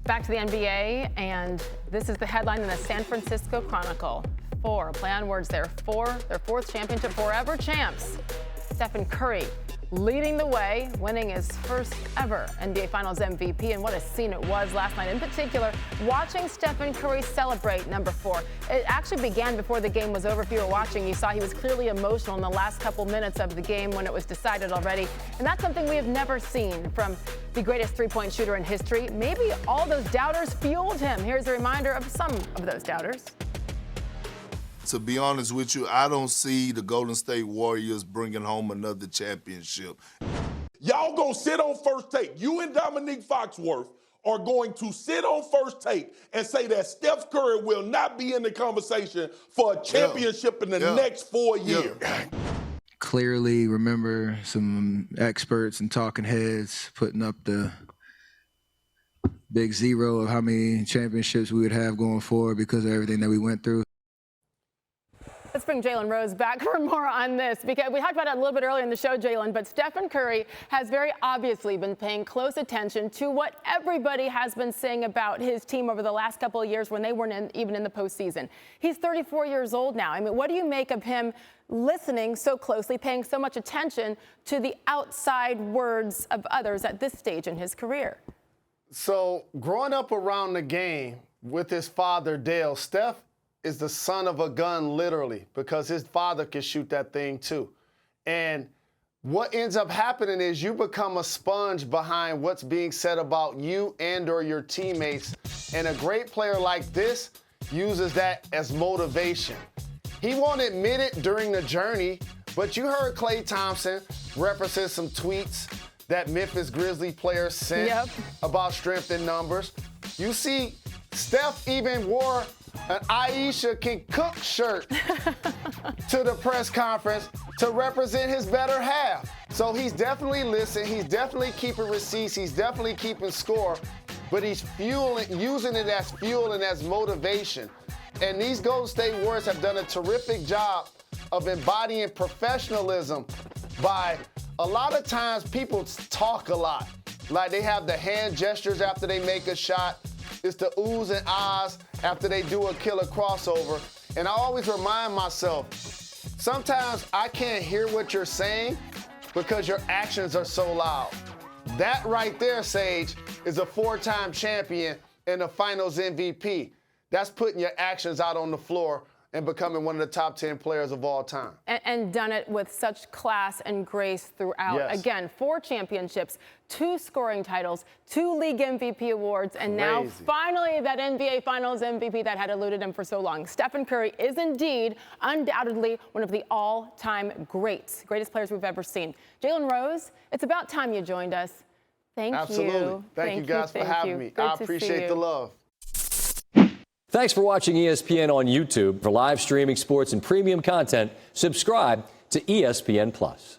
Back to the NBA, and this is the headline in the San Francisco Chronicle. Play on words there. Their fourth championship, forever champs. Stephen Curry leading the way, winning his first ever NBA Finals MVP, and what a scene it was last night. In particular, watching Stephen Curry celebrate number 4. It actually began before the game was over. If you were watching, you saw he was clearly emotional in the last couple minutes of the game when it was decided already. And that's something we have never seen from the greatest three-point shooter in history. Maybe all those doubters fueled him. Here's a reminder of some of those doubters. To be honest with you, I don't see the Golden State Warriors bringing home another championship. Y'all gonna sit on First Take. You and Dominique Foxworth are going to sit on First Take and say that Steph Curry will not be in the conversation for a championship in the next 4 years. Clearly remember some experts and talking heads putting up the big zero of how many championships we would have going forward because of everything that we went through. Let's bring Jalen Rose back for more on this, because we talked about it a little bit earlier in the show, Jalen, but Stephen Curry has very obviously been paying close attention to what everybody has been saying about his team over the last couple of years when they weren't even in the postseason. He's 34 years old now. I mean, what do you make of him listening so closely, paying so much attention to the outside words of others at this stage in his career? So growing up around the game with his father, Dale, Steph is the son of a gun, literally, because his father can shoot that thing too. And what ends up happening is you become a sponge behind what's being said about you and or your teammates. And a great player like this uses that as motivation. He won't admit it during the journey, but you heard Klay Thompson reference some tweets that Memphis Grizzlies players sent about strength in numbers. You see, Steph even wore an Aisha Can Cook shirt to the press conference to represent his better half. So he's definitely listening. He's definitely keeping receipts. He's definitely keeping score. But he's using it as fuel and as motivation. And these Golden State Warriors have done a terrific job of embodying professionalism by a lot of times people talk a lot. Like they have the hand gestures after they make a shot. It's the oohs and ahs after they do a killer crossover. And I always remind myself, sometimes I can't hear what you're saying because your actions are so loud. That right there, Sage, is a 4-time champion and a finals MVP. That's putting your actions out on the floor and becoming one of the top 10 players of all time. And done it with such class and grace throughout. Yes. Again, 4 championships, 2 scoring titles, 2 league MVP awards, and now finally that NBA Finals MVP that had eluded him for so long. Stephen Curry is indeed undoubtedly one of the all-time greatest players we've ever seen. Jalen Rose, it's about time you joined us. Thank you. Absolutely. Thank you guys for having me. I appreciate the love. Thanks for watching ESPN on YouTube. For live streaming sports and premium content, subscribe to ESPN+.